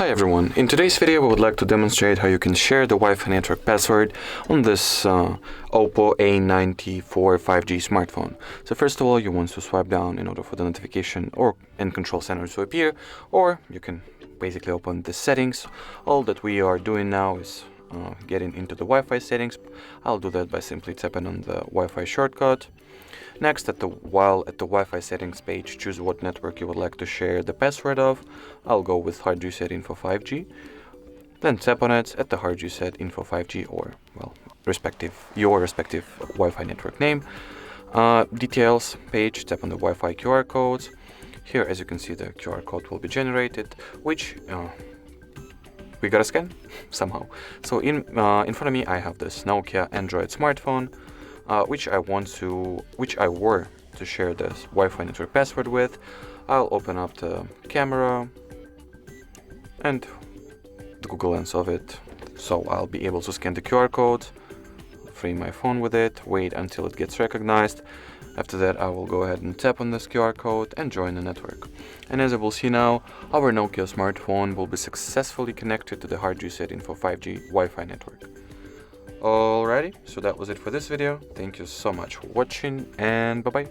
Hi everyone, in today's video we would like to demonstrate how you can share the Wi-Fi network password on this OPPO A94 5G smartphone. So first of all, you want to swipe down in order for the notification and control center to appear, or you can basically open the settings. All that we are doing now is getting into the Wi-Fi settings. I'll do that by simply tapping on the Wi-Fi shortcut. Next, while at the Wi-Fi settings page, choose what network you would like to share the password of. I'll go with HardReset.Info 5G. Then tap on it at the HardReset.Info 5G or, well, your respective Wi-Fi network name. Details page, tap on the Wi-Fi QR codes. Here, as you can see, the QR code will be generated, which we gotta scan somehow. So in front of me, I have this Nokia Android smartphone, which I were to share this Wi-Fi network password with. I'll open up the camera and the Google Lens of it, so I'll be able to scan the QR code, frame my phone with it, wait until it gets recognized. After that, I will go ahead and tap on this QR code and join the network. And as you will see now, our Nokia smartphone will be successfully connected to the HardReset.Info 5G Wi-Fi network. Alrighty, so that was it for this video. Thank you so much for watching, and bye-bye.